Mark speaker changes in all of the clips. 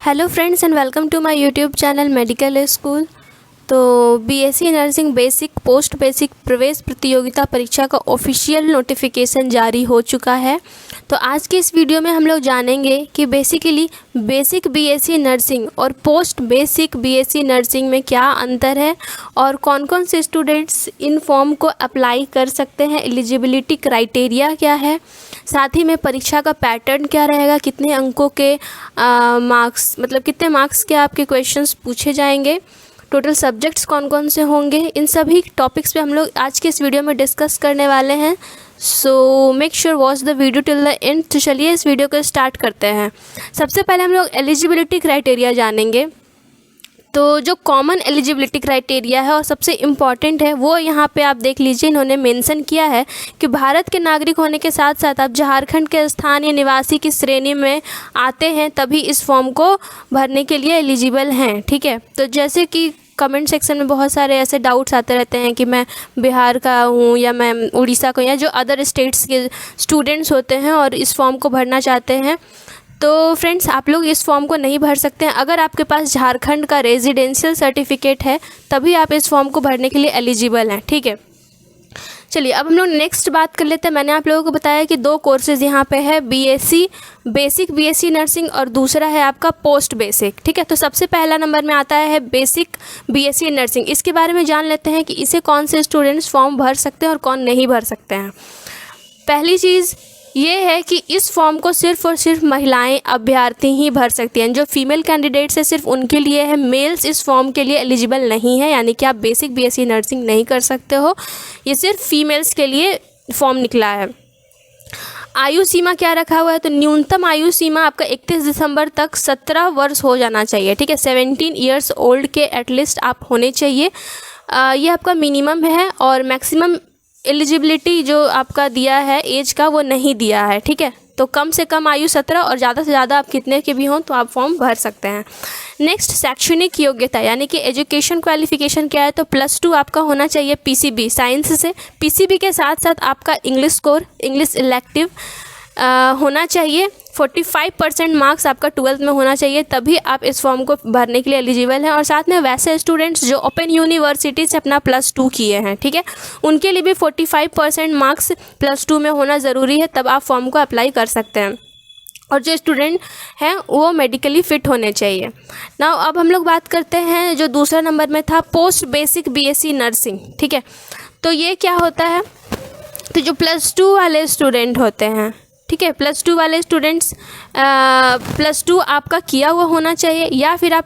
Speaker 1: Hello friends and welcome to my YouTube channel medical school. तो BSc nursing basic post basic प्रवेश प्रतियोगिता परीक्षा का ऑफिशियल नोटिफिकेशन जारी हो चुका है। तो आज के इस वीडियो में हम लोग जानेंगे कि बेसिकली बेसिक बीएससी नर्सिंग और पोस्ट बेसिक बीएससी नर्सिंग में क्या अंतर है और कौन कौन से स्टूडेंट्स इन फॉर्म को अप्लाई कर सकते हैं, एलिजिबिलिटी क्राइटेरिया क्या है, साथ ही में परीक्षा का पैटर्न क्या रहेगा, कितने अंकों के मार्क्स मतलब कितने मार्क्स के आपके क्वेश्चंस पूछे जाएंगे, टोटल सब्जेक्ट्स कौन कौन से होंगे, इन सभी टॉपिक्स पे हम लोग आज के इस वीडियो में डिस्कस करने वाले हैं। So make sure watch the video till the end. तो चलिए इस वीडियो को स्टार्ट करते हैं। सबसे पहले हम लोग एलिजिबिलिटी क्राइटेरिया जानेंगे। तो जो कॉमन एलिजिबिलिटी क्राइटेरिया है और सबसे इम्पॉर्टेंट है वो यहाँ पे आप देख लीजिए, इन्होंने मेंशन किया है कि भारत के नागरिक होने के साथ साथ आप झारखंड के स्थानीय निवासी की श्रेणी में आते हैं तभी इस फॉर्म को भरने के लिए एलिजिबल हैं। ठीक है, तो जैसे कि कमेंट सेक्शन में बहुत सारे ऐसे डाउट्स आते रहते हैं कि मैं बिहार का हूँ या मैं उड़ीसा का, या जो अदर स्टेट्स के स्टूडेंट्स होते हैं और इस फॉर्म को भरना चाहते हैं, तो फ्रेंड्स आप लोग इस फॉर्म को नहीं भर सकते हैं। अगर आपके पास झारखंड का रेजिडेंशियल सर्टिफिकेट है तभी आप इस फॉर्म को भरने के लिए एलिजिबल हैं। ठीक है, चलिए अब हम लोग नेक्स्ट बात कर लेते हैं। मैंने आप लोगों को बताया कि दो कोर्सेज़ यहाँ पे है, बीएससी बेसिक बीएससी नर्सिंग और दूसरा है आपका पोस्ट बेसिक। ठीक है, तो सबसे पहला नंबर में आता है बेसिक बीएससी नर्सिंग। इसके बारे में जान लेते हैं कि इसे कौन से स्टूडेंट्स फॉर्म भर सकते हैं और कौन नहीं भर सकते हैं। पहली चीज़ ये है कि इस फॉर्म को सिर्फ और सिर्फ महिलाएं अभ्यर्थी ही भर सकती हैं। जो फीमेल कैंडिडेट्स है सिर्फ उनके लिए है, मेल्स इस फॉर्म के लिए एलिजिबल नहीं है, यानी कि आप बेसिक बीएससी नर्सिंग नहीं कर सकते हो। ये सिर्फ फीमेल्स के लिए फॉर्म निकला है। आयु सीमा क्या रखा हुआ है, तो न्यूनतम आयु सीमा आपका 31 दिसंबर तक 17 वर्ष हो जाना चाहिए। ठीक है, 17 ईयर्स ओल्ड के एटलीस्ट आप होने चाहिए। ये आपका मिनिमम है और मैक्सिमम एलिजिबिलिटी जो आपका दिया है एज का वो नहीं दिया है। ठीक है, तो कम से कम आयु 17 और ज़्यादा से ज़्यादा आप कितने के भी हों तो आप फॉर्म भर सकते हैं। नेक्स्ट शैक्षणिक योग्यता यानी कि एजुकेशन क्वालिफिकेशन क्या है, तो +2 आपका होना चाहिए पीसीबी साइंस से। पीसीबी के साथ साथ आपका इंग्लिश स्कोर, इंग्लिश इलेक्टिव होना चाहिए। 45% मार्क्स आपका 12th में होना चाहिए तभी आप इस फॉर्म को भरने के लिए एलिजिबल हैं। और साथ में वैसे स्टूडेंट्स जो ओपन यूनिवर्सिटी से अपना +2 किए हैं, ठीक है, उनके लिए भी 45% मार्क्स +2 में होना ज़रूरी है, तब आप फॉर्म को अप्लाई कर सकते हैं। और जो स्टूडेंट हैं वो मेडिकली फ़िट होने चाहिए। नाउ अब हम लोग बात करते हैं जो दूसरा नंबर में था पोस्ट बेसिक बीएससी नर्सिंग। ठीक है, तो ये क्या होता है, तो जो +2 वाले स्टूडेंट होते हैं, ठीक है, +2 वाले स्टूडेंट्स +2 आपका किया हुआ होना चाहिए या फिर आप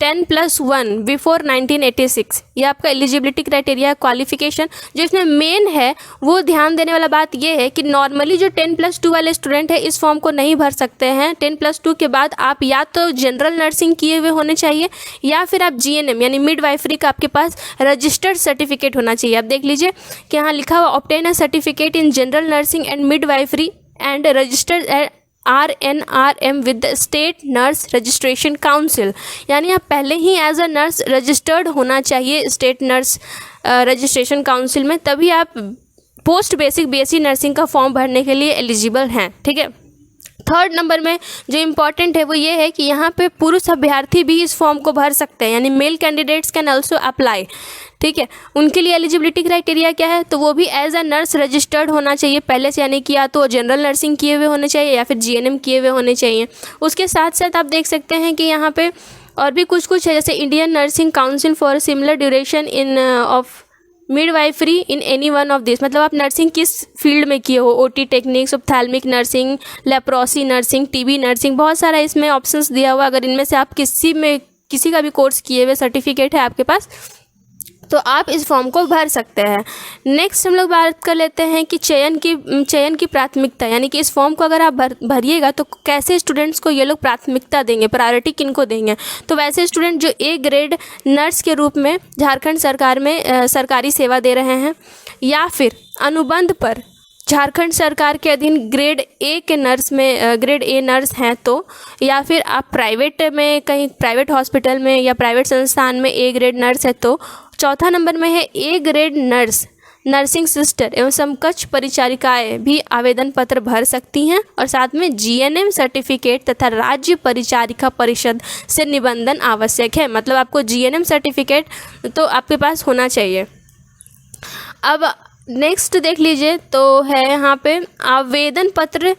Speaker 1: 10+1 बिफोर 1986, ये आपका एलिजिबिलिटी क्राइटेरिया क्वालिफिकेशन। जो इसमें मेन है वो ध्यान देने वाला बात ये है कि नॉर्मली जो 10+2 वाले स्टूडेंट है इस फॉर्म को नहीं भर सकते हैं। 10+2 के बाद आप या तो जनरल नर्सिंग किए हुए होने चाहिए या फिर आप जीएनएम यानी मिडवाइफरी का आपके पास रजिस्टर्ड सर्टिफिकेट होना चाहिए। आप देख लीजिए कि यहाँ लिखा हुआ obtain a certificate in general nursing and midwifery and registered RNRM with the state nurse registration council, यानी आप पहले ही एज अ नर्स रजिस्टर्ड होना चाहिए स्टेट नर्स रजिस्ट्रेशन काउंसिल में, तभी आप पोस्ट बेसिक बीएससी नर्सिंग का फॉर्म भरने के लिए एलिजिबल हैं। ठीक है, थर्ड नंबर में जो इम्पॉर्टेंट है वो ये है कि यहाँ पे पुरुष अभ्यर्थी भी इस फॉर्म को भर सकते हैं, यानी male candidates can also apply. ठीक है, उनके लिए एलिजिबिलिटी क्राइटेरिया क्या है, तो वो भी एज अ नर्स रजिस्टर्ड होना चाहिए पहले से, यानी कि या तो जनरल नर्सिंग किए हुए होने चाहिए या फिर जीएनएम किए हुए होने चाहिए। उसके साथ साथ आप देख सकते हैं कि यहाँ पे और भी कुछ है, जैसे Indian nursing council for similar duration in of midwifery in any one of this, मतलब आप नर्सिंग किस फील्ड में किए हो, OT techniques, ophthalmic nursing, leprosy nursing, TB nursing, बहुत सारा इसमें ऑप्शंस दिया हुआ। अगर इनमें से आप किसी का भी कोर्स किए हुए सर्टिफिकेट है आपके पास तो आप इस फॉर्म को भर सकते हैं। नेक्स्ट हम लोग बात कर लेते हैं कि चयन की प्राथमिकता, यानी कि इस फॉर्म को अगर आप भरिएगा तो कैसे स्टूडेंट्स को ये लोग प्राथमिकता देंगे, प्रायोरिटी किनको देंगे। तो वैसे स्टूडेंट जो ए ग्रेड नर्स के रूप में झारखंड सरकार में सरकारी सेवा दे रहे हैं या फिर अनुबंध पर झारखंड सरकार के अधीन ग्रेड ए के नर्स में ग्रेड ए नर्स हैं, तो या फिर आप प्राइवेट में कहीं प्राइवेट हॉस्पिटल में या प्राइवेट संस्थान में ए ग्रेड नर्स है तो। चौथा नंबर में है A grade nurse nursing sister एवं समकक्ष परिचारिकाएं भी आवेदन पत्र भर सकती हैं और साथ में जीएनएम सर्टिफिकेट तथा राज्य परिचारिका परिषद से निबंधन आवश्यक है। मतलब आपको जीएनएम सर्टिफिकेट तो आपके पास होना चाहिए। अब नेक्स्ट देख लीजिए तो है यहाँ पे आवेदन पत्र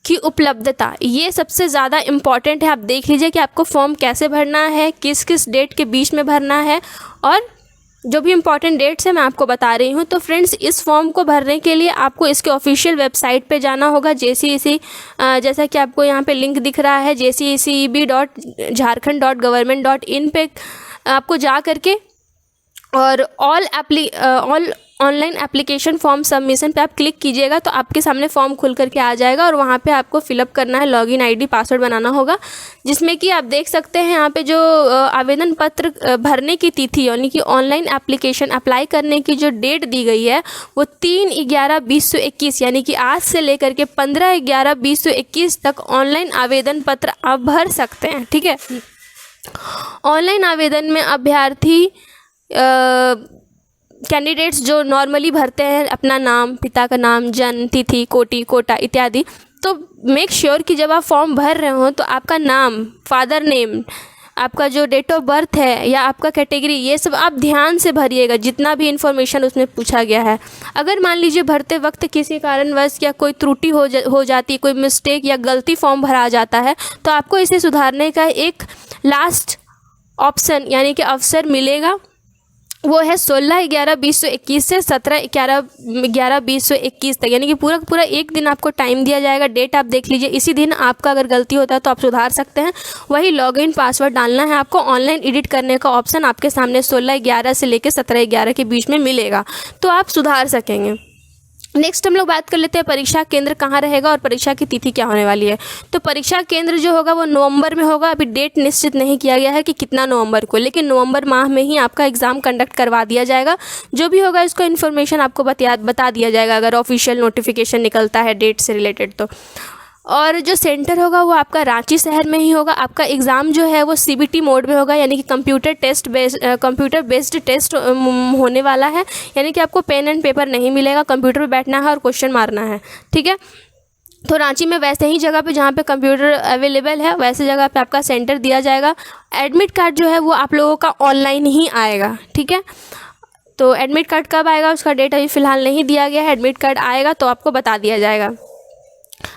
Speaker 1: की उपलब्धता, ये सबसे ज़्यादा इम्पॉर्टेंट है। आप देख लीजिए कि आपको फॉर्म कैसे भरना है, किस किस डेट के बीच में भरना है, और जो भी इम्पॉर्टेंट डेट्स है मैं आपको बता रही हूँ। तो फ्रेंड्स, इस फॉर्म को भरने के लिए आपको इसके ऑफिशियल वेबसाइट पे जाना होगा, JCEC, जैसा कि आपको यहाँ पे लिंक दिख रहा है jcec.jharkhand.government.in पे आपको जा करके और all online application form submission पे आप क्लिक कीजिएगा तो आपके सामने फॉर्म खुल करके आ जाएगा और वहाँ पे आपको फिलअप करना है, लॉगिन आईडी पासवर्ड बनाना होगा, जिसमें कि आप देख सकते हैं यहाँ पे जो आवेदन पत्र भरने की तिथि यानी कि ऑनलाइन एप्लीकेशन अप्लाई करने की जो डेट दी गई है वो 3/11/2021 यानी कि आज से लेकर के 15/11/2021 तक ऑनलाइन आवेदन पत्र आप भर सकते हैं। ठीक है, ऑनलाइन आवेदन में अभ्यर्थी कैंडिडेट्स जो नॉर्मली भरते हैं अपना नाम, पिता का नाम, जन्म तिथि, कोटा इत्यादि, तो मेक श्योर कि जब आप फॉर्म भर रहे हो तो आपका नाम, फादर नेम, आपका जो डेट ऑफ बर्थ है या आपका कैटेगरी, ये सब आप ध्यान से भरिएगा जितना भी इन्फॉर्मेशन उसमें पूछा गया है। अगर मान लीजिए भरते वक्त किसी कारणवश या कोई त्रुटि हो जाती, कोई मिस्टेक या गलती फॉर्म भरा जाता है तो आपको इसे सुधारने का एक लास्ट ऑप्शन यानी कि अवसर मिलेगा, वो है 16/11/2021 से 17/11/2021 तक, यानी कि पूरा एक दिन आपको टाइम दिया जाएगा। डेट आप देख लीजिए, इसी दिन आपका अगर गलती होता है तो आप सुधार सकते हैं। वही लॉगिन पासवर्ड डालना है आपको। ऑनलाइन एडिट करने का ऑप्शन आपके सामने 16/11 से लेकर 17/11 के बीच में मिलेगा, तो आप सुधार सकेंगे। नेक्स्ट हम लोग बात कर लेते हैं परीक्षा केंद्र कहाँ रहेगा और परीक्षा की तिथि क्या होने वाली है। तो परीक्षा केंद्र जो होगा वो नवंबर में होगा। अभी डेट निश्चित नहीं किया गया है कि कितना नवंबर को, लेकिन नवंबर माह में ही आपका एग्ज़ाम कंडक्ट करवा दिया जाएगा। जो भी होगा इसको इन्फॉर्मेशन आपको बता दिया जाएगा अगर ऑफिशियल नोटिफिकेशन निकलता है डेट से रिलेटेड तो। और जो सेंटर होगा वो आपका रांची शहर में ही होगा। आपका एग्ज़ाम जो है वो CBT मोड में होगा, यानी कि कंप्यूटर बेस्ड टेस्ट होने वाला है, यानी कि आपको पेन एंड पेपर नहीं मिलेगा, कंप्यूटर पे बैठना है और क्वेश्चन मारना है। ठीक है, तो रांची में वैसे ही जगह पे जहाँ पे कंप्यूटर अवेलेबल है वैसे जगह पे आपका सेंटर दिया जाएगा। एडमिट कार्ड जो है वो आप लोगों का ऑनलाइन ही आएगा। ठीक है, तो एडमिट कार्ड कब आएगा उसका डेट अभी फ़िलहाल नहीं दिया गया है। एडमिट कार्ड आएगा तो आपको बता दिया जाएगा।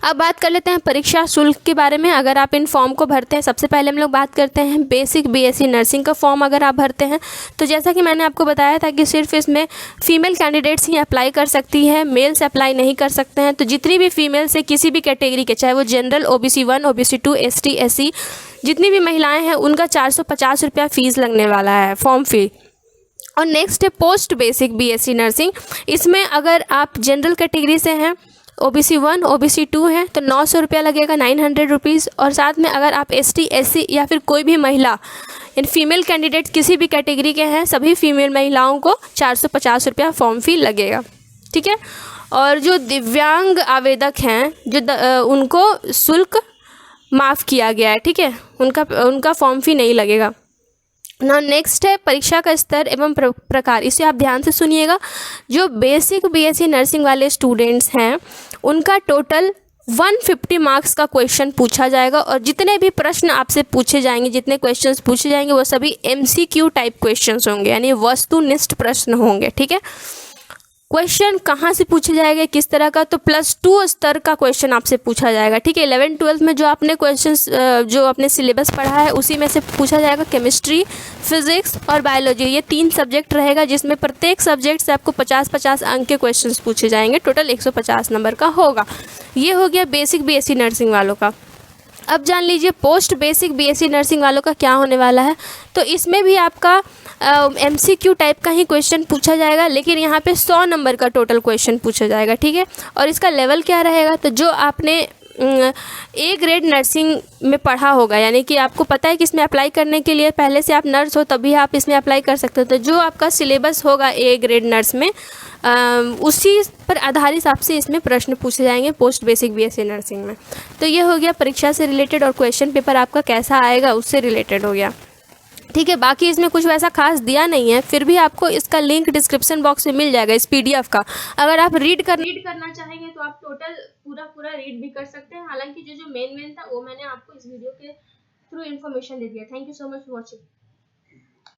Speaker 1: अब बात कर लेते हैं परीक्षा शुल्क के बारे में। अगर आप इन फॉर्म को भरते हैं, सबसे पहले हम लोग बात करते हैं बेसिक BSc नर्सिंग का फॉर्म अगर आप भरते हैं तो जैसा कि मैंने आपको बताया था कि सिर्फ इसमें फीमेल कैंडिडेट्स ही अप्लाई कर सकती हैं, मेल्स अप्लाई नहीं कर सकते हैं। तो जितनी भी फीमेल्स है किसी भी कैटेगरी के, चाहे वो general, OBC 1, OBC 2, ST SC, जितनी भी महिलाएँ हैं उनका 450 रुपया फ़ीस लगने वाला है, फॉर्म फ़ी। और नेक्स्ट है पोस्ट बेसिक BSc नर्सिंग। इसमें अगर आप जनरल कैटेगरी से हैं, OBC 1, OBC 2 है तो 900 रुपया लगेगा, 900 रुपीज़। और साथ में अगर आप ST SC या फिर कोई भी महिला यानी फीमेल कैंडिडेट किसी भी कैटेगरी के हैं, सभी फीमेल महिलाओं को 450 रुपया फॉर्म फी लगेगा। ठीक है, और जो दिव्यांग आवेदक हैं उनको शुल्क माफ़ किया गया है। ठीक है, उनका फॉर्म फी नहीं लगेगा ना। नेक्स्ट है परीक्षा का स्तर एवं प्रकार। इसे आप ध्यान से सुनिएगा। जो बेसिक BSc नर्सिंग वाले स्टूडेंट्स हैं उनका टोटल 150 मार्क्स का क्वेश्चन पूछा जाएगा और जितने भी प्रश्न आपसे पूछे जाएंगे, जितने क्वेश्चंस पूछे जाएंगे वो सभी MCQ टाइप क्वेश्चंस होंगे, यानी वस्तुनिष्ठ प्रश्न होंगे। ठीक है, क्वेश्चन कहाँ से पूछे जाएंगे, किस तरह का, तो +2 स्तर का क्वेश्चन आपसे पूछा जाएगा। ठीक है, 11th-12th में जो आपने क्वेश्चंस जो आपने सिलेबस पढ़ा है उसी में से पूछा जाएगा। केमिस्ट्री, फिजिक्स और बायोलॉजी, ये 3 सब्जेक्ट रहेगा जिसमें प्रत्येक सब्जेक्ट से आपको 50-50 अंक के क्वेश्चंस पूछे जाएंगे। टोटल 150 नंबर का होगा। ये हो गया बेसिक BSc नर्सिंग वालों का। अब जान लीजिए पोस्ट बेसिक BSc नर्सिंग वालों का क्या होने वाला है। तो इसमें भी आपका MCQ टाइप का ही क्वेश्चन पूछा जाएगा, लेकिन यहाँ पे 100 नंबर का टोटल क्वेश्चन पूछा जाएगा। ठीक है, और इसका लेवल क्या रहेगा, तो जो आपने A ग्रेड नर्सिंग में पढ़ा होगा, यानी कि आपको पता है कि इसमें अप्लाई करने के लिए पहले से आप नर्स हो तभी आप इसमें अप्लाई कर सकते हो। तो जो आपका सिलेबस होगा A ग्रेड नर्स में उसी पर आधारित आपसे इसमें प्रश्न पूछे जाएंगे पोस्ट बेसिक BSc नर्सिंग में। तो ये हो गया परीक्षा से रिलेटेड, और क्वेश्चन पेपर आपका कैसा आएगा उससे रिलेटेड हो गया। ठीक है। बाकी इसमें कुछ वैसा खास दिया नहीं है, फिर भी आपको इसका लिंक डिस्क्रिप्शन बॉक्स में मिल जाएगा इस पीडीएफ का। अगर आप रीड करना चाहेंगे तो आप टोटल पूरा रीड भी कर सकते हैं। हालांकि जो मेन था वो मैंने आपको इस वीडियो के थ्रू इन्फॉर्मेशन दे दिया। Thank you so much for watching.